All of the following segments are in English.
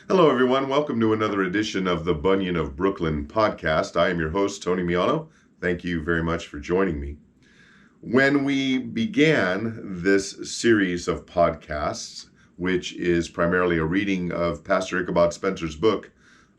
Hello, everyone. Welcome to another edition of the Bunyan of Brooklyn podcast. I am your host, Tony Miano. Thank you very much for joining me. When we began this series of podcasts, which is primarily a reading of Pastor Ichabod Spencer's book,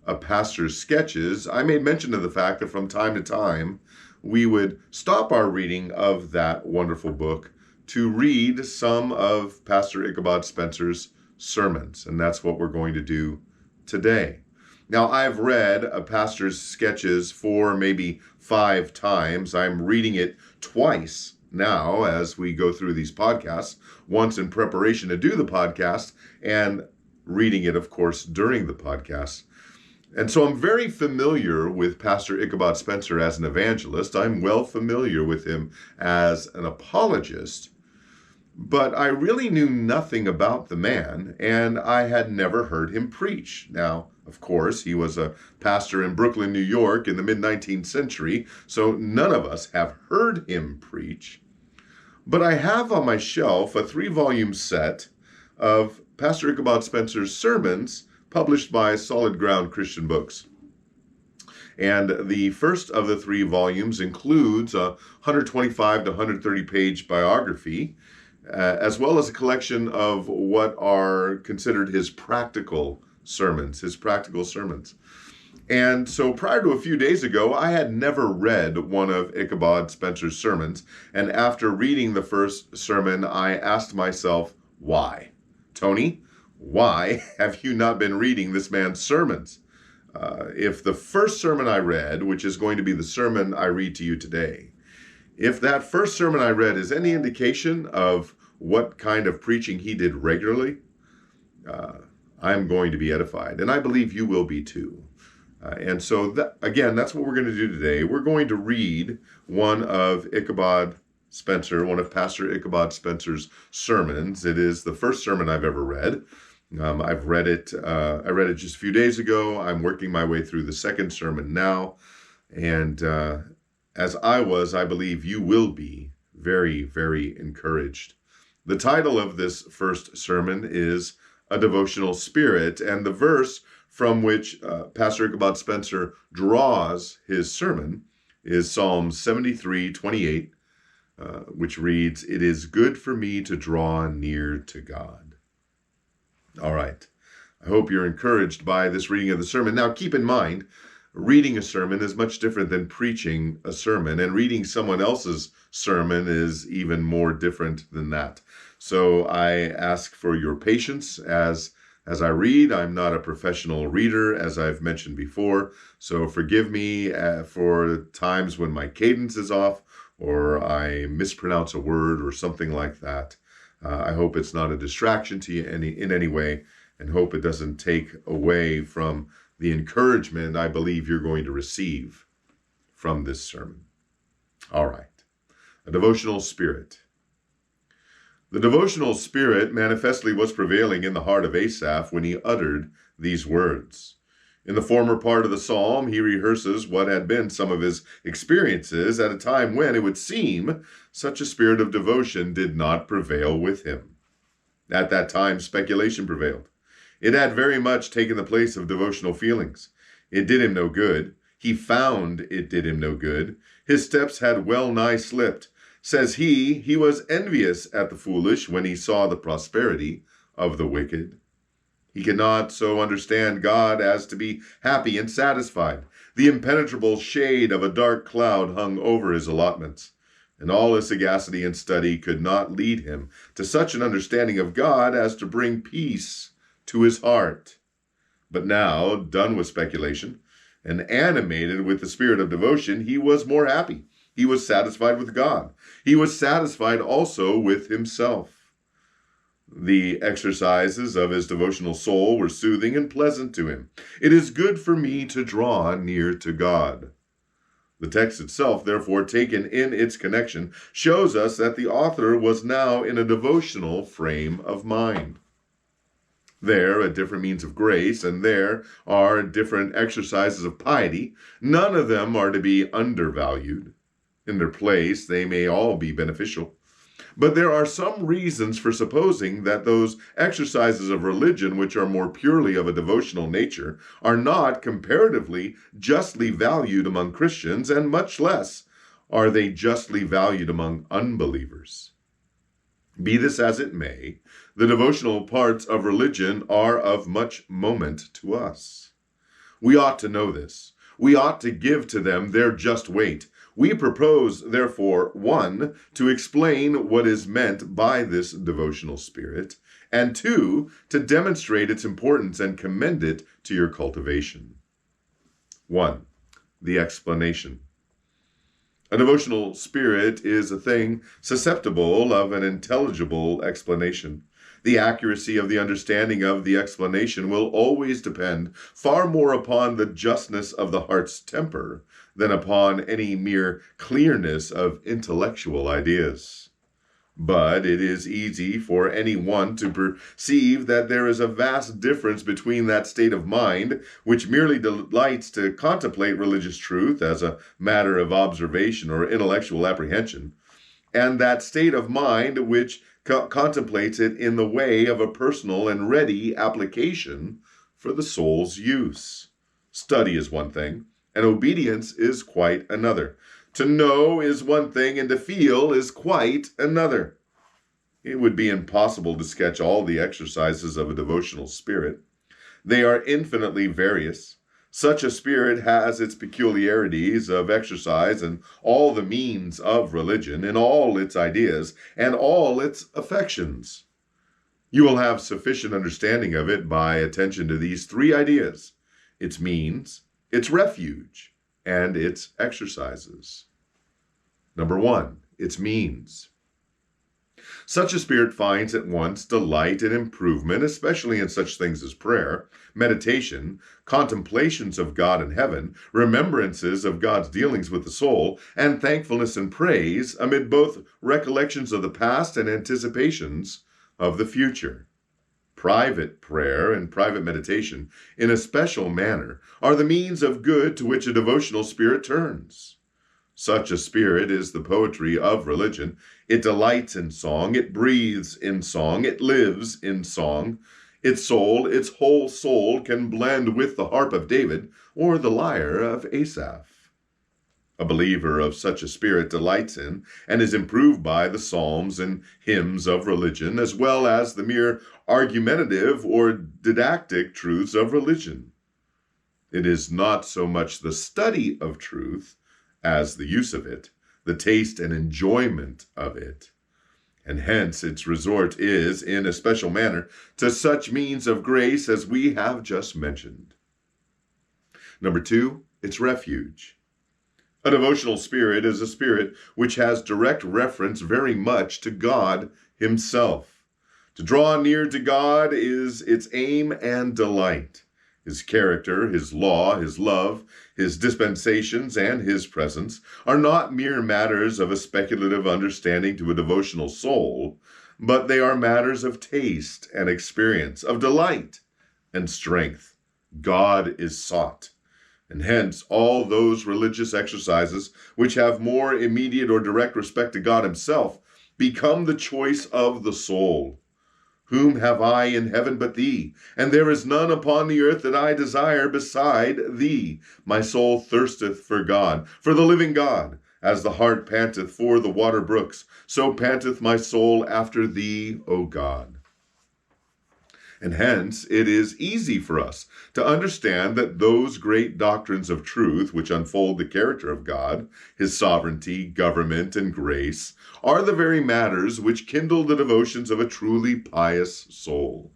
A Pastor's Sketches, I made mention of the fact that from time to time we would stop our reading of that wonderful book to read some of Pastor Ichabod Spencer's sermons, and that's what we're going to do today. Now, I've read A Pastor's Sketches 4, maybe 5 times. I'm reading it twice now as we go through these podcasts, once in preparation to do the podcast, and reading it, of course, during the podcast. And so I'm very familiar with Pastor Ichabod Spencer as an evangelist. I'm well familiar with him as an apologist. But I really knew nothing about the man, and I had never heard him preach. Now, of course, he was a pastor in Brooklyn, New York in the mid-19th century, so none of us have heard him preach. But I have on my shelf a 3-volume set of Pastor Ichabod Spencer's sermons published by Solid Ground Christian Books. And the first of the 3 volumes includes a 125 to 130 page biography, as well as a collection of what are considered his practical sermons. And so prior to a few days ago, I had never read one of Ichabod Spencer's sermons. And after reading the first sermon, I asked myself, why? Tony, why have you not been reading this man's sermons? If the first sermon I read, which is going to be the sermon I read to you today, if that first sermon I read is any indication of what kind of preaching he did regularly, I'm going to be edified, and I believe you will be too. And so, that's what we're going to do today. We're going to read one of Pastor Ichabod Spencer's sermons. It is the first sermon I've ever read. I've read it. I read it just a few days ago. I'm working my way through the second sermon now, and as I believe you will be very, very encouraged. The title of this first sermon is A Devotional Spirit, and the verse from which Pastor Ichabod Spencer draws his sermon is Psalm 73:28, which reads, "It is good for me to draw near to God." All right. I hope you're encouraged by this reading of the sermon. Now, keep in mind, reading a sermon is much different than preaching a sermon, and reading someone else's sermon is even more different than that. So I ask for your patience as I read. I'm not a professional reader, as I've mentioned before, so forgive me for times when my cadence is off or I mispronounce a word or something like that. I hope it's not a distraction to you in any way, and hope it doesn't take away from the encouragement I believe you're going to receive from this sermon. All right. A devotional spirit. The devotional spirit manifestly was prevailing in the heart of Asaph when he uttered these words. In the former part of the psalm, he rehearses what had been some of his experiences at a time when, it would seem, such a spirit of devotion did not prevail with him. At that time, speculation prevailed. It had very much taken the place of devotional feelings. It did him no good. He found it did him no good. His steps had well nigh slipped. Says he was envious at the foolish when he saw the prosperity of the wicked. He could not so understand God as to be happy and satisfied. The impenetrable shade of a dark cloud hung over his allotments, and all his sagacity and study could not lead him to such an understanding of God as to bring peace to his heart. But now, done with speculation, and animated with the spirit of devotion, he was more happy. He was satisfied with God. He was satisfied also with himself. The exercises of his devotional soul were soothing and pleasant to him. It is good for me to draw near to God. The text itself, therefore, taken in its connection, shows us that the author was now in a devotional frame of mind. There are different means of grace, and there are different exercises of piety. None of them are to be undervalued. In their place, they may all be beneficial. But there are some reasons for supposing that those exercises of religion which are more purely of a devotional nature are not comparatively justly valued among Christians, and much less are they justly valued among unbelievers. Be this as it may, the devotional parts of religion are of much moment to us. We ought to know this. We ought to give to them their just weight. We propose, therefore, 1, to explain what is meant by this devotional spirit, and 2, to demonstrate its importance and commend it to your cultivation. 1. The explanation. A devotional spirit is a thing susceptible of an intelligible explanation. The accuracy of the understanding of the explanation will always depend far more upon the justness of the heart's temper than upon any mere clearness of intellectual ideas. But it is easy for any one to perceive that there is a vast difference between that state of mind which merely delights to contemplate religious truth as a matter of observation or intellectual apprehension, and that state of mind which contemplates it in the way of a personal and ready application for the soul's use. Study is one thing, and obedience is quite another. To know is one thing, and to feel is quite another. It would be impossible to sketch all the exercises of a devotional spirit. They are infinitely various. Such a spirit has its peculiarities of exercise and all the means of religion, in all its ideas and all its affections. You will have sufficient understanding of it by attention to these 3 ideas: its means, its refuge, and its exercises. Number 1, its means. Such a spirit finds at once delight and improvement, especially in such things as prayer, meditation, contemplations of God in heaven, remembrances of God's dealings with the soul, and thankfulness and praise amid both recollections of the past and anticipations of the future. Private prayer and private meditation, in a special manner, are the means of good to which a devotional spirit turns. Such a spirit is the poetry of religion. It delights in song, it breathes in song, it lives in song. Its soul, its whole soul, can blend with the harp of David or the lyre of Asaph. A believer of such a spirit delights in and is improved by the psalms and hymns of religion, as well as the mere argumentative or didactic truths of religion. It is not so much the study of truth as the use of it, the taste and enjoyment of it. And hence its resort is, in a special manner, to such means of grace as we have just mentioned. Number 2, its refuge. A devotional spirit is a spirit which has direct reference very much to God Himself. To draw near to God is its aim and delight. His character, His law, His love, His dispensations, and His presence are not mere matters of a speculative understanding to a devotional soul, but they are matters of taste and experience, of delight and strength. God is sought, and hence all those religious exercises which have more immediate or direct respect to God Himself become the choice of the soul. Whom have I in heaven but Thee? And there is none upon the earth that I desire beside Thee. My soul thirsteth for God, for the living God. As the hart panteth for the water brooks, so panteth my soul after Thee, O God. And hence it is easy for us to understand that those great doctrines of truth which unfold the character of God, His sovereignty, government, and grace, are the very matters which kindle the devotions of a truly pious soul.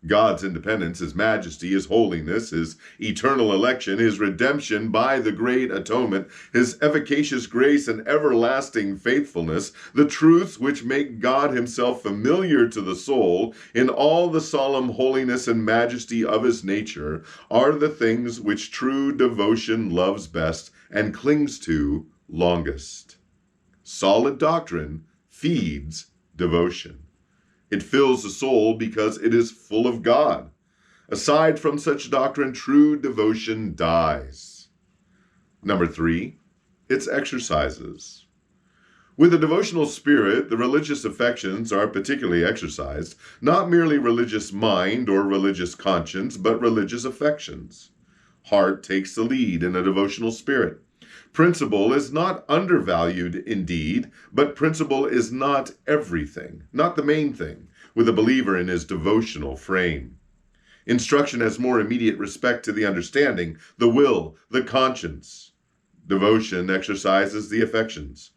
God's independence, His majesty, His holiness, His eternal election, His redemption by the great atonement, His efficacious grace and everlasting faithfulness, the truths which make God Himself familiar to the soul in all the solemn holiness and majesty of His nature, are the things which true devotion loves best and clings to longest. Solid doctrine feeds devotion. It fills the soul because it is full of God. Aside from such doctrine, true devotion dies. Number 3, its exercises. With a devotional spirit, the religious affections are particularly exercised, not merely religious mind or religious conscience, but religious affections. Heart takes the lead in a devotional spirit. Principle is not undervalued indeed, but principle is not everything, not the main thing, with a believer in his devotional frame. Instruction has more immediate respect to the understanding, the will, the conscience. Devotion exercises the affections.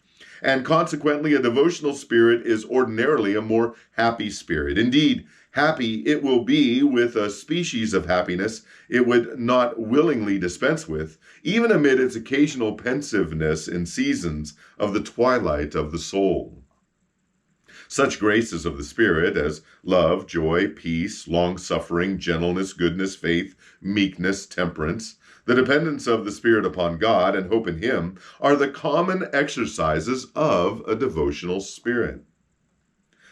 And consequently, a devotional spirit is ordinarily a more happy spirit. Indeed, happy it will be with a species of happiness it would not willingly dispense with, even amid its occasional pensiveness in seasons of the twilight of the soul. Such graces of the Spirit as love, joy, peace, long-suffering, gentleness, goodness, faith, meekness, temperance, the dependence of the Spirit upon God and hope in Him are the common exercises of a devotional spirit.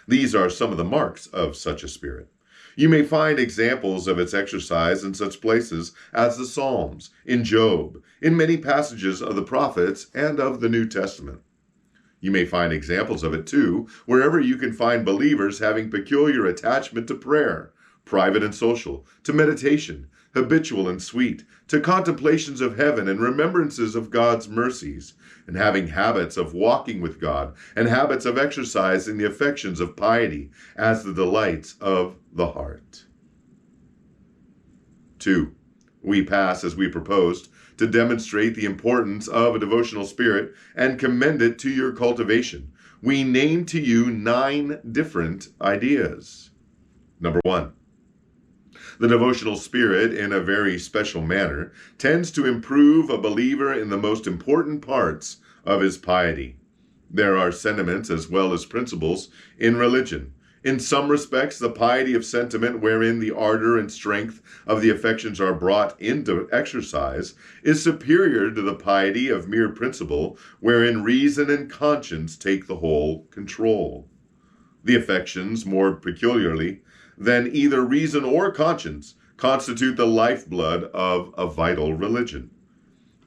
These are some of the marks of such a spirit. You may find examples of its exercise in such places as the Psalms, in Job, in many passages of the prophets and of the New Testament. You may find examples of it too, wherever you can find believers having peculiar attachment to prayer, private and social, to meditation, habitual and sweet, to contemplations of heaven and remembrances of God's mercies, and having habits of walking with God and habits of exercising the affections of piety as the delights of the heart. 2. We pass, as we proposed, to demonstrate the importance of a devotional spirit and commend it to your cultivation. We name to you 9 different ideas. Number 1. The devotional spirit, in a very special manner, tends to improve a believer in the most important parts of his piety. There are sentiments as well as principles in religion. In some respects, the piety of sentiment wherein the ardor and strength of the affections are brought into exercise is superior to the piety of mere principle wherein reason and conscience take the whole control. The affections, more peculiarly than either reason or conscience, constitute the lifeblood of a vital religion.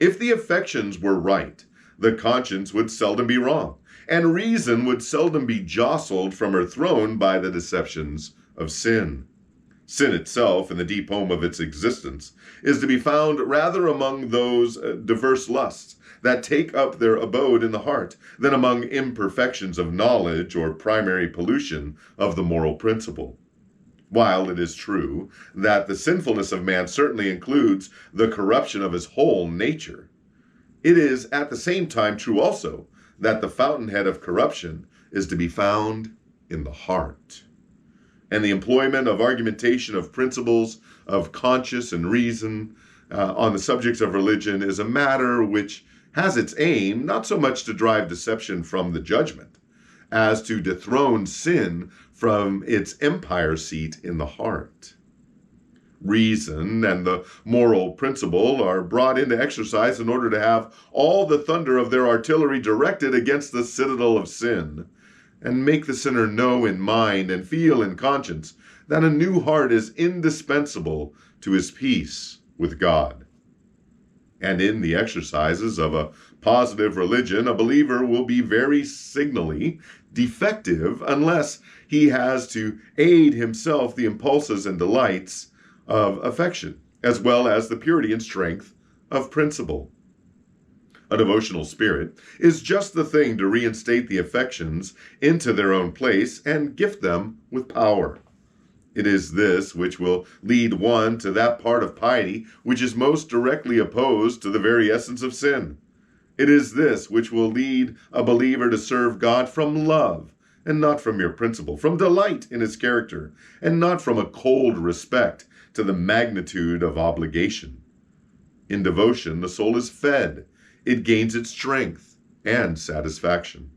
If the affections were right, the conscience would seldom be wrong, and reason would seldom be jostled from her throne by the deceptions of sin. Sin itself, in the deep home of its existence, is to be found rather among those diverse lusts that take up their abode in the heart than among imperfections of knowledge or primary pollution of the moral principle. While it is true that the sinfulness of man certainly includes the corruption of his whole nature, it is at the same time true also that the fountainhead of corruption is to be found in the heart. And the employment of argumentation of principles of conscience and reason on the subjects of religion is a matter which has its aim not so much to drive deception from the judgment as to dethrone sin from its empire seat in the heart. Reason and the moral principle are brought into exercise in order to have all the thunder of their artillery directed against the citadel of sin, and make the sinner know in mind and feel in conscience that a new heart is indispensable to his peace with God. And in the exercises of a positive religion, a believer will be very signally defective unless he has to aid himself the impulses and delights of affection, as well as the purity and strength of principle. A devotional spirit is just the thing to reinstate the affections into their own place and gift them with power. It is this which will lead one to that part of piety which is most directly opposed to the very essence of sin. It is this which will lead a believer to serve God from love, and not from mere principle, from delight in his character, and not from a cold respect to the magnitude of obligation. In devotion, the soul is fed. It gains its strength and satisfaction.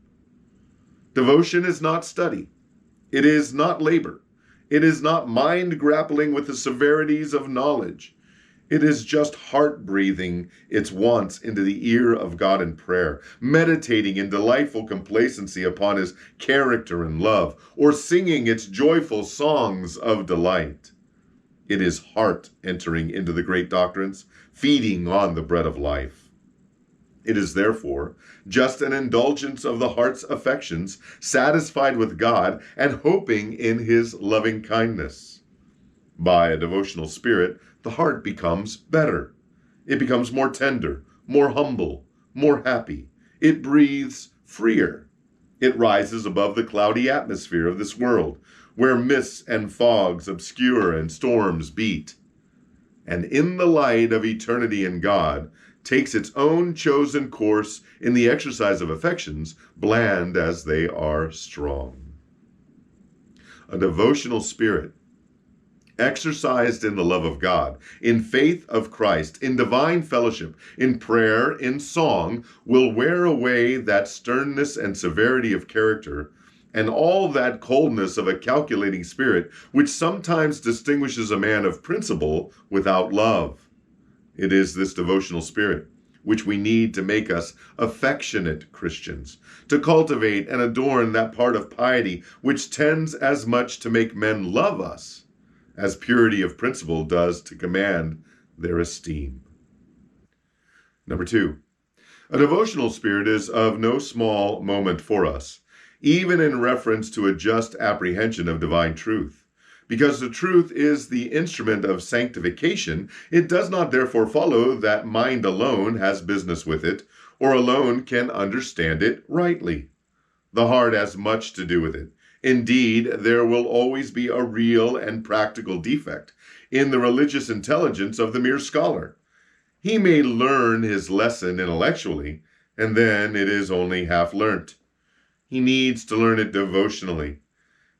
Devotion is not study. It is not labor. It is not mind grappling with the severities of knowledge. It is just heart breathing its wants into the ear of God in prayer, meditating in delightful complacency upon his character and love, or singing its joyful songs of delight. It is heart entering into the great doctrines, feeding on the bread of life. It is therefore just an indulgence of the heart's affections, satisfied with God and hoping in his loving kindness. By a devotional spirit, the heart becomes better. It becomes more tender, more humble, more happy. It breathes freer. It rises above the cloudy atmosphere of this world, where mists and fogs obscure and storms beat. And in the light of eternity in God, takes its own chosen course in the exercise of affections, bland as they are strong. A devotional spirit, exercised in the love of God, in faith of Christ, in divine fellowship, in prayer, in song, will wear away that sternness and severity of character and all that coldness of a calculating spirit which sometimes distinguishes a man of principle without love. It is this devotional spirit which we need to make us affectionate Christians, to cultivate and adorn that part of piety which tends as much to make men love us as purity of principle does to command their esteem. Number 2, a devotional spirit is of no small moment for us, even in reference to a just apprehension of divine truth. Because the truth is the instrument of sanctification, it does not therefore follow that mind alone has business with it, or alone can understand it rightly. The heart has much to do with it. Indeed, there will always be a real and practical defect in the religious intelligence of the mere scholar. He may learn his lesson intellectually, and then it is only half learnt. He needs to learn it devotionally.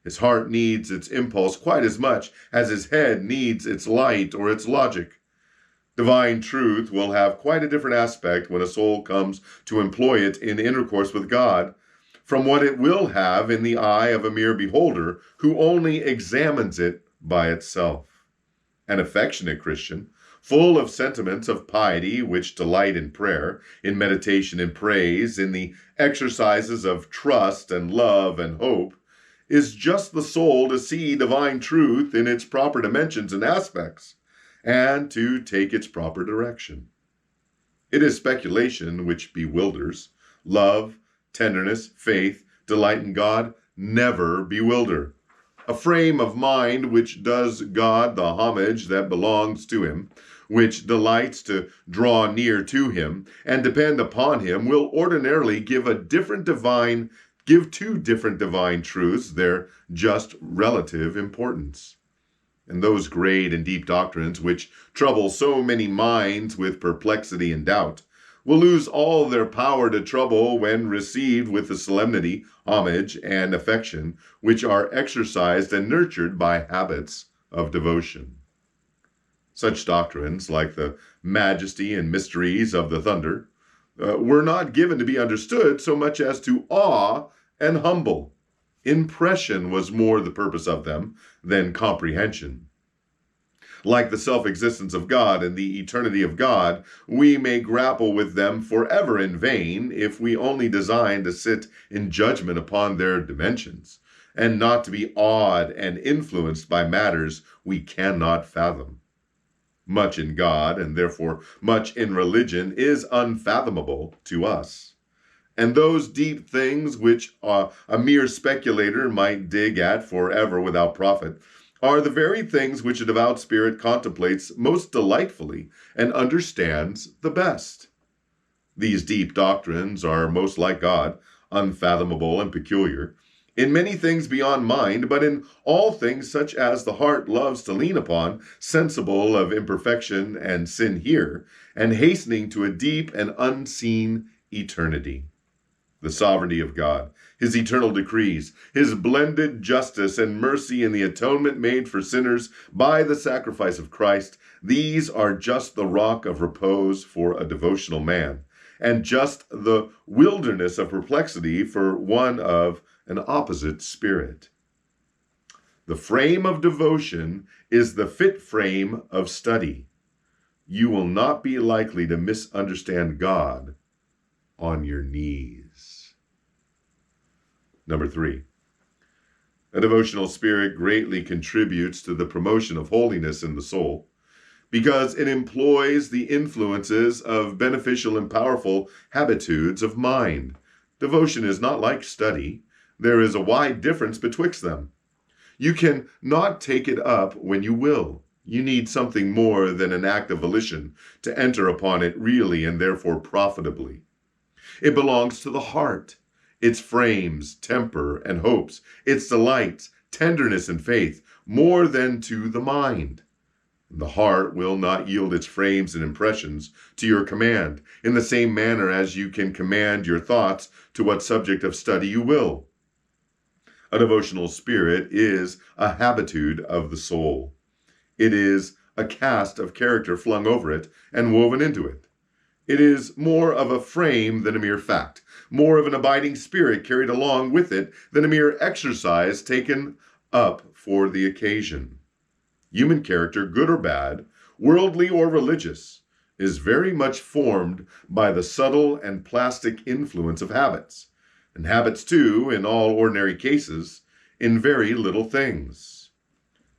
His heart needs its impulse quite as much as his head needs its light or its logic. Divine truth will have quite a different aspect when a soul comes to employ it in intercourse with God from what it will have in the eye of a mere beholder who only examines it by itself. An affectionate Christian, full of sentiments of piety which delight in prayer, in meditation and praise, in the exercises of trust and love and hope, is just the soul to see divine truth in its proper dimensions and aspects, and to take its proper direction. It is speculation which bewilders. Love, tenderness, faith, delight in God never bewilder. A frame of mind which does God the homage that belongs to him, which delights to draw near to him and depend upon him, will ordinarily give two different divine truths their just relative importance. And those great and deep doctrines which trouble so many minds with perplexity and doubt will lose all their power to trouble when received with the solemnity, homage, and affection which are exercised and nurtured by habits of devotion. Such doctrines, like the majesty and mysteries of the thunder, were not given to be understood so much as to awe and humble. Impression was more the purpose of them than comprehension. Like the self-existence of God and the eternity of God, we may grapple with them forever in vain if we only design to sit in judgment upon their dimensions, and not to be awed and influenced by matters we cannot fathom. Much in God, and therefore much in religion, is unfathomable to us. And those deep things which a mere speculator might dig at forever without profit are the very things which a devout spirit contemplates most delightfully and understands the best. These deep doctrines are most like God, unfathomable and peculiar, in many things beyond mind, but in all things such as the heart loves to lean upon, sensible of imperfection and sin here, and hastening to a deep and unseen eternity. The sovereignty of God, his eternal decrees, his blended justice and mercy in the atonement made for sinners by the sacrifice of Christ, these are just the rock of repose for a devotional man, and just the wilderness of perplexity for one of an opposite spirit. The frame of devotion is the fit frame of study. You will not be likely to misunderstand God on your knees. Number 3, a devotional spirit greatly contributes to the promotion of holiness in the soul, because it employs the influences of beneficial and powerful habitudes of mind. Devotion is not like study. There is a wide difference betwixt them. You can not take it up when you will. You need something more than an act of volition to enter upon it really and therefore profitably. It belongs to the heart, its frames, temper, and hopes, its delights, tenderness, and faith, more than to the mind. The heart will not yield its frames and impressions to your command, in the same manner as you can command your thoughts to what subject of study you will. A devotional spirit is a habitude of the soul. It is a cast of character flung over it and woven into it. It is more of a frame than a mere fact, more of an abiding spirit carried along with it than a mere exercise taken up for the occasion. Human character, good or bad, worldly or religious, is very much formed by the subtle and plastic influence of habits, and habits too, in all ordinary cases, in very little things.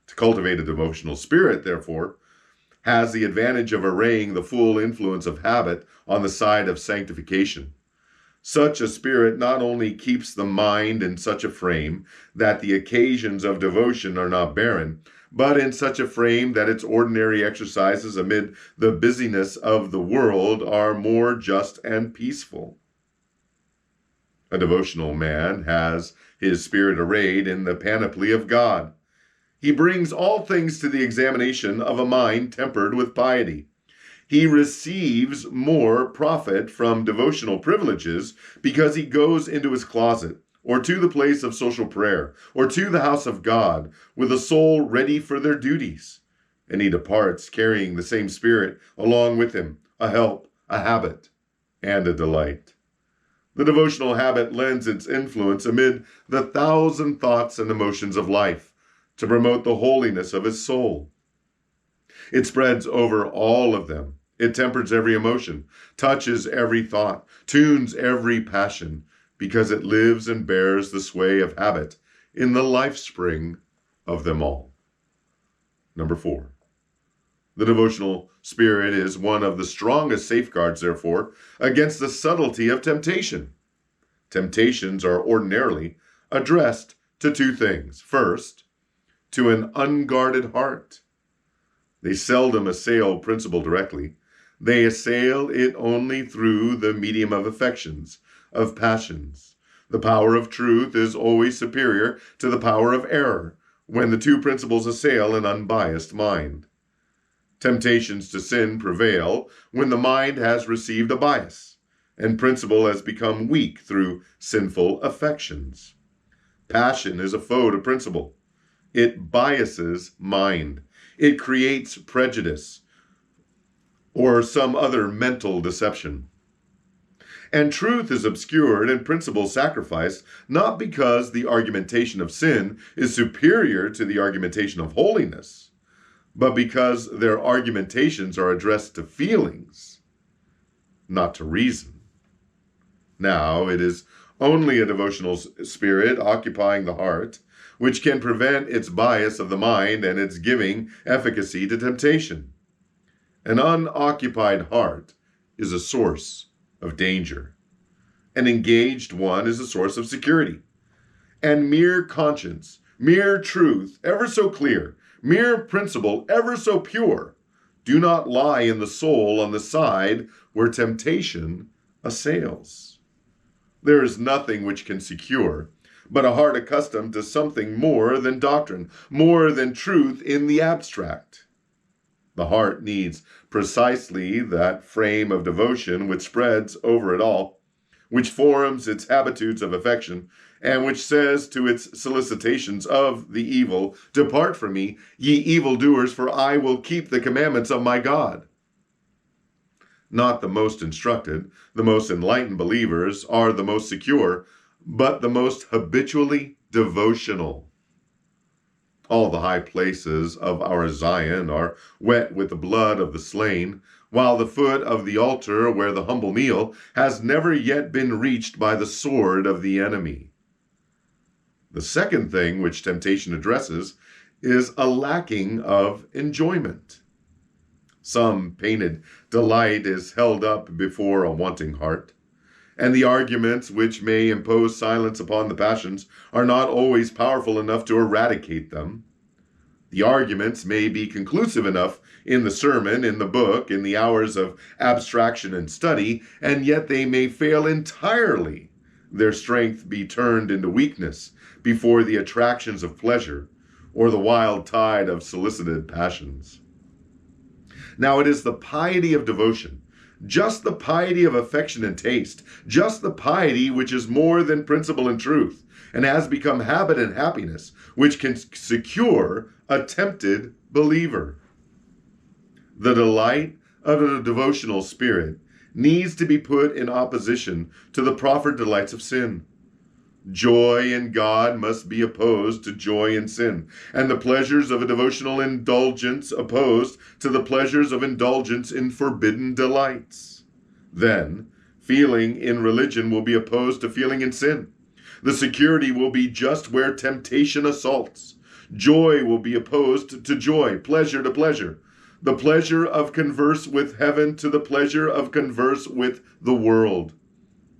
To cultivate a devotional spirit, therefore, has the advantage of arraying the full influence of habit on the side of sanctification. Such a spirit not only keeps the mind in such a frame that the occasions of devotion are not barren, but in such a frame that its ordinary exercises amid the busyness of the world are more just and peaceful. A devotional man has his spirit arrayed in the panoply of God. He brings all things to the examination of a mind tempered with piety. He receives more profit from devotional privileges because he goes into his closet, or to the place of social prayer, or to the house of God, with a soul ready for their duties. And he departs carrying the same spirit along with him, a help, a habit, and a delight. The devotional habit lends its influence amid the thousand thoughts and emotions of life to promote the holiness of his soul. It spreads over all of them. It tempers every emotion, touches every thought, tunes every passion, because it lives and bears the sway of habit in the life spring of them all. Number 4. The devotional spirit is one of the strongest safeguards, therefore, against the subtlety of temptation. Temptations are ordinarily addressed to two things. First, to an unguarded heart. They seldom assail principle directly. They assail it only through the medium of affections, of passions. The power of truth is always superior to the power of error when the two principles assail an unbiased mind. Temptations to sin prevail when the mind has received a bias, and principle has become weak through sinful affections. Passion is a foe to principle. It biases mind. It creates prejudice or some other mental deception. And truth is obscured and principle sacrificed, not because the argumentation of sin is superior to the argumentation of holiness, but because their argumentations are addressed to feelings, not to reason. Now, it is only a devotional spirit occupying the heart which can prevent its bias of the mind and its giving efficacy to temptation. An unoccupied heart is a source of danger. An engaged one is a source of security. And mere conscience, mere truth, ever so clear, mere principle, ever so pure, do not lie in the soul on the side where temptation assails. There is nothing which can secure but a heart accustomed to something more than doctrine, more than truth in the abstract. The heart needs precisely that frame of devotion which spreads over it all, which forms its habitudes of affection, and which says to its solicitations of the evil, "Depart from me, ye evildoers, for I will keep the commandments of my God." Not the most instructed, the most enlightened believers are the most secure, but the most habitually devotional. All the high places of our Zion are wet with the blood of the slain, while the foot of the altar where the humble kneel has never yet been reached by the sword of the enemy. The second thing which temptation addresses is a lacking of enjoyment. Some painted delight is held up before a wanting heart, and the arguments which may impose silence upon the passions are not always powerful enough to eradicate them. The arguments may be conclusive enough in the sermon, in the book, in the hours of abstraction and study, and yet they may fail entirely, their strength be turned into weakness before the attractions of pleasure or the wild tide of solicited passions. Now it is the piety of devotion, just the piety of affection and taste, just the piety which is more than principle and truth, and has become habit and happiness, which can secure a tempted believer. The delight of a devotional spirit needs to be put in opposition to the proffered delights of sin. Joy in God must be opposed to joy in sin, and the pleasures of a devotional indulgence opposed to the pleasures of indulgence in forbidden delights. Then, feeling in religion will be opposed to feeling in sin. The security will be just where temptation assaults. Joy will be opposed to joy, pleasure to pleasure. The pleasure of converse with heaven to the pleasure of converse with the world.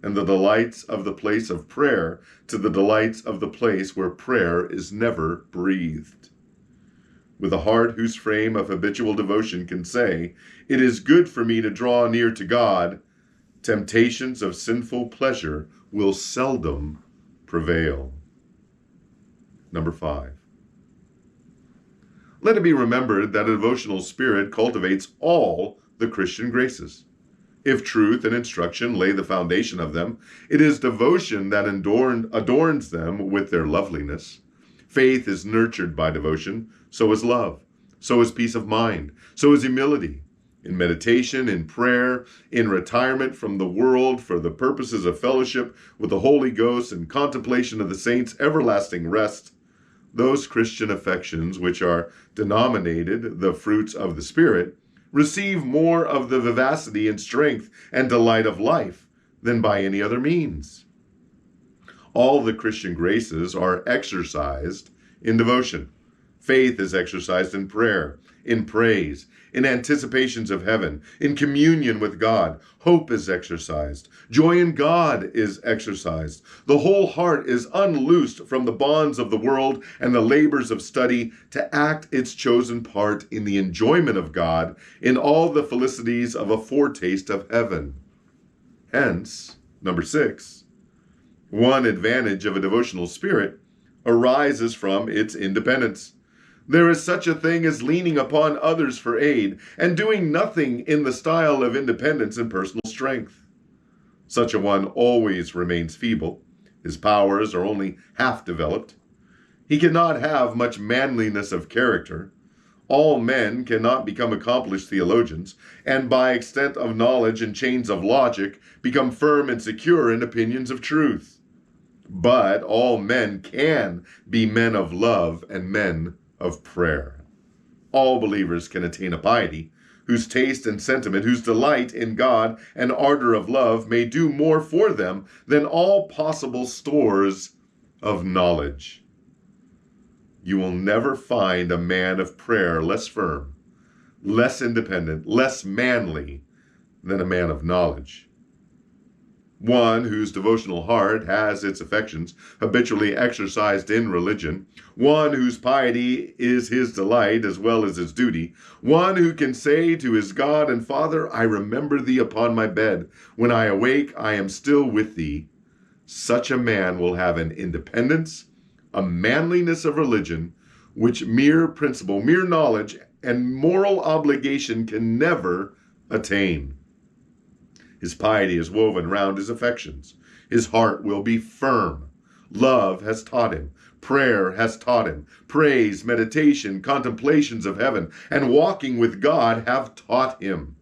And the delights of the place of prayer to the delights of the place where prayer is never breathed. With a heart whose frame of habitual devotion can say, "It is good for me to draw near to God," temptations of sinful pleasure will seldom prevail. Number 5. Let it be remembered that a devotional spirit cultivates all the Christian graces. If truth and instruction lay the foundation of them, it is devotion that adorns them with their loveliness. Faith is nurtured by devotion, so is love, so is peace of mind, so is humility. In meditation, in prayer, in retirement from the world for the purposes of fellowship with the Holy Ghost and contemplation of the saints' everlasting rest, those Christian affections which are denominated the fruits of the Spirit receive more of the vivacity and strength and delight of life than by any other means. All the Christian graces are exercised in devotion. Faith is exercised in prayer, in praise, in anticipations of heaven, in communion with God. Hope is exercised. Joy in God is exercised. The whole heart is unloosed from the bonds of the world and the labors of study to act its chosen part in the enjoyment of God in all the felicities of a foretaste of heaven. Hence, number 6, one advantage of a devotional spirit arises from its independence. There is such a thing as leaning upon others for aid and doing nothing in the style of independence and personal strength. Such a one always remains feeble. His powers are only half developed. He cannot have much manliness of character. All men cannot become accomplished theologians, and by extent of knowledge and chains of logic become firm and secure in opinions of truth. But all men can be men of love and men of prayer. All believers can attain a piety whose taste and sentiment, whose delight in God and ardor of love may do more for them than all possible stores of knowledge. You will never find a man of prayer less firm, less independent, less manly than a man of knowledge. One whose devotional heart has its affections habitually exercised in religion, one whose piety is his delight as well as his duty, one who can say to his God and Father, "I remember thee upon my bed. When I awake, I am still with thee." Such a man will have an independence, a manliness of religion, which mere principle, mere knowledge, and moral obligation can never attain. His piety is woven round his affections. His heart will be firm. Love has taught him. Prayer has taught him. Praise, meditation, contemplations of heaven, and walking with God have taught him.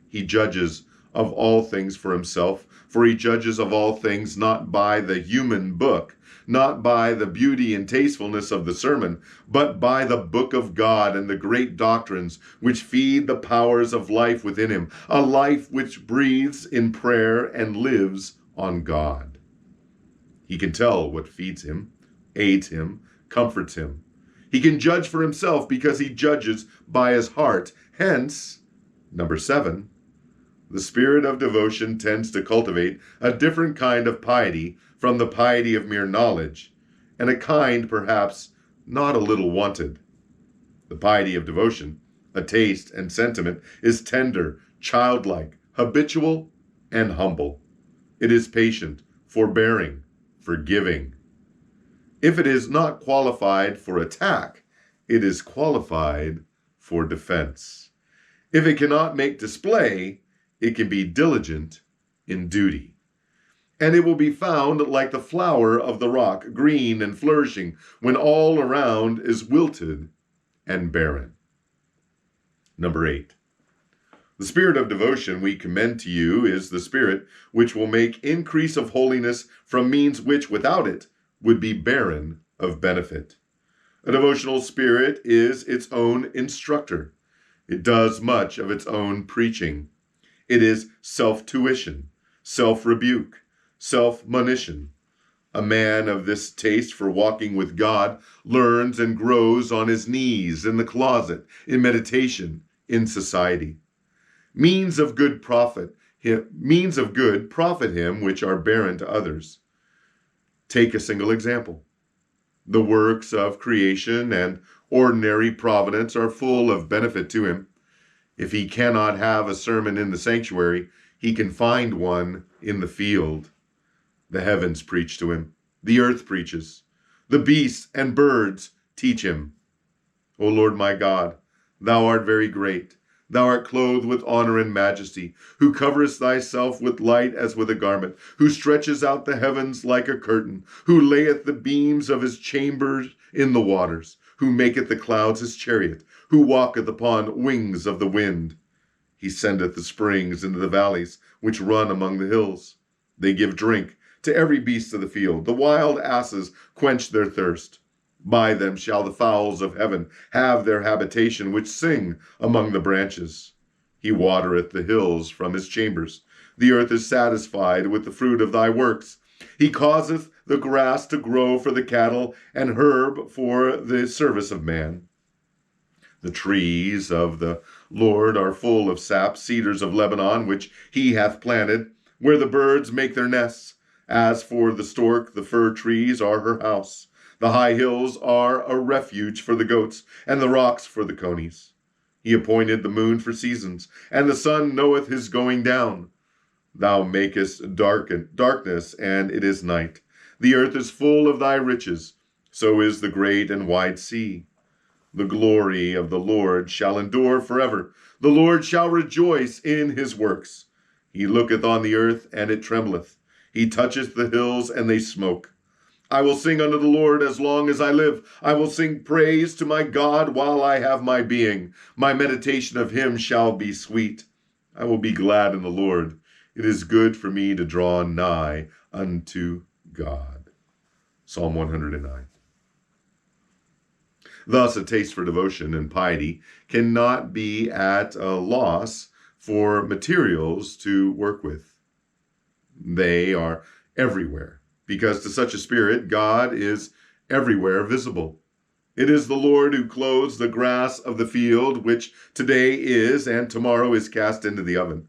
He judges of all things for himself, for he judges of all things not by the human book, not by the beauty and tastefulness of the sermon, but by the book of God and the great doctrines which feed the powers of life within him, a life which breathes in prayer and lives on God. He can tell what feeds him, aids him, comforts him. He can judge for himself because he judges by his heart. Hence, number 7, the spirit of devotion tends to cultivate a different kind of piety from the piety of mere knowledge, and a kind perhaps not a little wanted. The piety of devotion, a taste and sentiment, is tender, childlike, habitual, and humble. It is patient, forbearing, forgiving. If it is not qualified for attack, it is qualified for defense. If it cannot make display, it can be diligent in duty. And it will be found like the flower of the rock, green and flourishing, when all around is wilted and barren. Number 8. The spirit of devotion we commend to you is the spirit which will make increase of holiness from means which, without it, would be barren of benefit. A devotional spirit is its own instructor. It does much of its own preaching. It is self-tuition, self-rebuke, self-monition. A man of this taste for walking with God learns and grows on his knees, in the closet, in meditation, in society. Means of good profit him which are barren to others. Take a single example. The works of creation and ordinary providence are full of benefit to him. If he cannot have a sermon in the sanctuary, he can find one in the field. The heavens preach to him. The earth preaches. The beasts and birds teach him. O Lord my God, thou art very great. Thou art clothed with honor and majesty, who coverest thyself with light as with a garment, who stretches out the heavens like a curtain, who layeth the beams of his chambers in the waters, who maketh the clouds his chariot, who walketh upon wings of the wind. He sendeth the springs into the valleys, which run among the hills. They give drink to every beast of the field. The wild asses quench their thirst. By them shall the fowls of heaven have their habitation, which sing among the branches. He watereth the hills from his chambers. The earth is satisfied with the fruit of thy works. He causeth the grass to grow for the cattle, and herb for the service of man. The trees of the Lord are full of sap, cedars of Lebanon, which he hath planted, where the birds make their nests. As for the stork, the fir trees are her house. The high hills are a refuge for the goats, and the rocks for the conies. He appointed the moon for seasons, and the sun knoweth his going down. Thou makest darkness, and it is night. The earth is full of thy riches, so is the great and wide sea. The glory of the Lord shall endure forever. The Lord shall rejoice in his works. He looketh on the earth, and it trembleth. He toucheth the hills, and they smoke. I will sing unto the Lord as long as I live. I will sing praise to my God while I have my being. My meditation of him shall be sweet. I will be glad in the Lord. It is good for me to draw nigh unto God. Psalm 109. Thus, a taste for devotion and piety cannot be at a loss for materials to work with. They are everywhere, because to such a spirit, God is everywhere visible. It is the Lord who clothes the grass of the field, which today is and tomorrow is cast into the oven.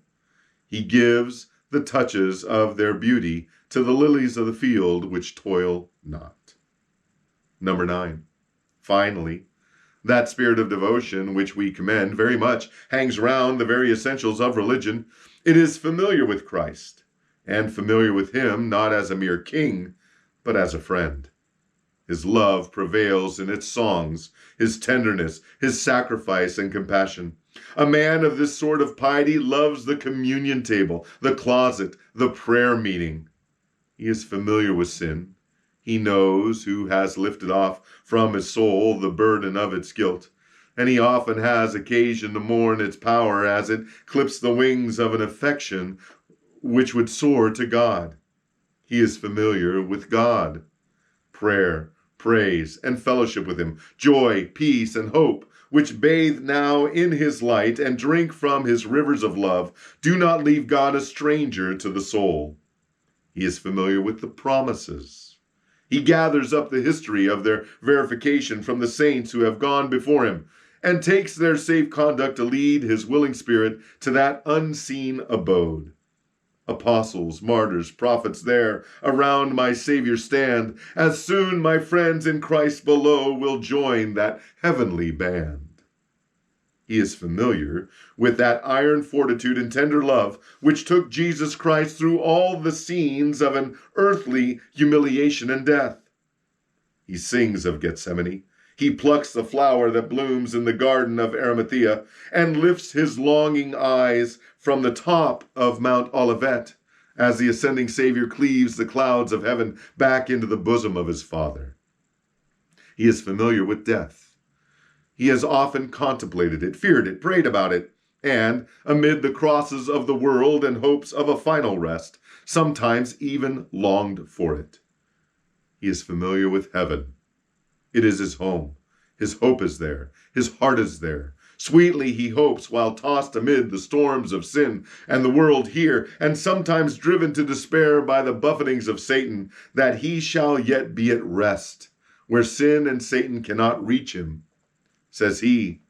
He gives the touches of their beauty to the lilies of the field, which toil not. Number 9. Finally, that spirit of devotion which we commend very much hangs round the very essentials of religion. It is familiar with Christ, and familiar with him not as a mere king, but as a friend. His love prevails in its songs, his tenderness, his sacrifice and compassion. A man of this sort of piety loves the communion table, the closet, the prayer meeting. He is familiar with sin. He knows who has lifted off from his soul the burden of its guilt, and he often has occasion to mourn its power as it clips the wings of an affection which would soar to God. He is familiar with God. Prayer, praise, and fellowship with him, joy, peace, and hope, which bathe now in his light and drink from his rivers of love, do not leave God a stranger to the soul. He is familiar with the promises. He gathers up the history of their verification from the saints who have gone before him, and takes their safe conduct to lead his willing spirit to that unseen abode. Apostles, martyrs, prophets there around my Savior stand, as soon my friends in Christ below will join that heavenly band. He is familiar with that iron fortitude and tender love which took Jesus Christ through all the scenes of an earthly humiliation and death. He sings of Gethsemane. He plucks the flower that blooms in the garden of Arimathea and lifts his longing eyes from the top of Mount Olivet as the ascending Savior cleaves the clouds of heaven back into the bosom of his Father. He is familiar with death. He has often contemplated it, feared it, prayed about it, and, amid the crosses of the world and hopes of a final rest, sometimes even longed for it. He is familiar with heaven. It is his home. His hope is there. His heart is there. Sweetly he hopes while tossed amid the storms of sin and the world here, and sometimes driven to despair by the buffetings of Satan, that he shall yet be at rest, where sin and Satan cannot reach him. Says he,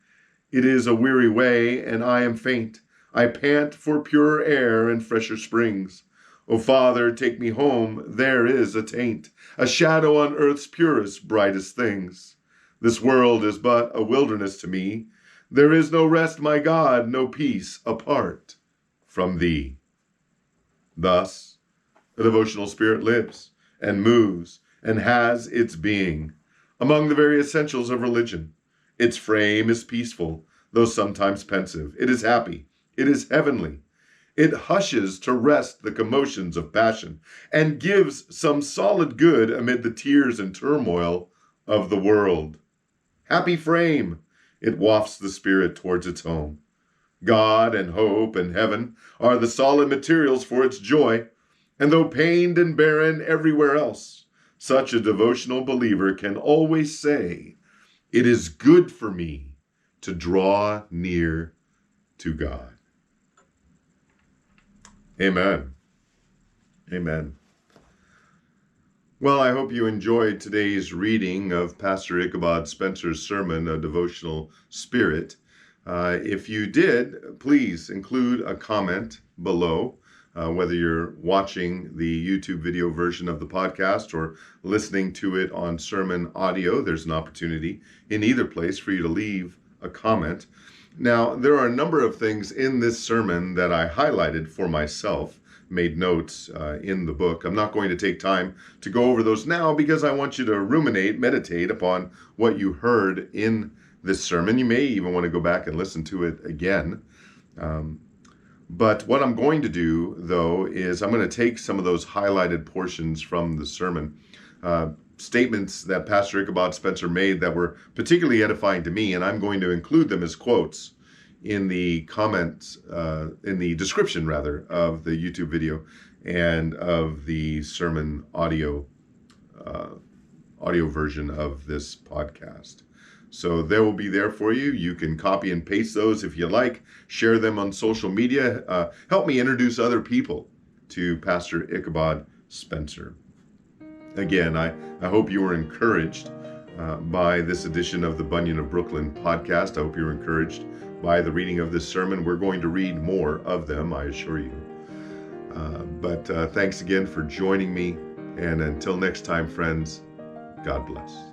"It is a weary way, and I am faint. I pant for purer air and fresher springs. O Father, take me home, there is a taint, a shadow on earth's purest, brightest things. This world is but a wilderness to me. There is no rest, my God, no peace apart from thee." Thus, the devotional spirit lives and moves and has its being among the very essentials of religion. Its frame is peaceful, though sometimes pensive. It is happy. It is heavenly. It hushes to rest the commotions of passion and gives some solid good amid the tears and turmoil of the world. Happy frame! It wafts the spirit towards its home. God and hope and heaven are the solid materials for its joy, and though pained and barren everywhere else, such a devotional believer can always say, "It is good for me to draw near to God." Amen. Amen. Well, I hope you enjoyed today's reading of Pastor Ichabod Spencer's sermon, A Devotional Spirit. If you did, please include a comment below, whether you're watching the YouTube video version of the podcast or listening to it on sermon audio. There's an opportunity in either place for you to leave a comment. Now, there are a number of things in this sermon that I highlighted for myself, made notes in the book. I'm not going to take time to go over those now because I want you to ruminate, meditate upon what you heard in this sermon. You may even want to go back and listen to it again. But what I'm going to do, though, is I'm going to take some of those highlighted portions from the sermon, statements that Pastor Ichabod Spencer made that were particularly edifying to me, and I'm going to include them as quotes in the comments, in the description, rather, of the YouTube video and of the sermon audio version of this podcast. So they will be there for you. You can copy and paste those if you like. Share them on social media. Help me introduce other people to Pastor Ichabod Spencer. Again, I hope you were encouraged by this edition of the Bunyan of Brooklyn podcast. I hope you were encouraged by the reading of this sermon. We're going to read more of them, I assure you. But thanks again for joining me. And until next time, friends, God bless.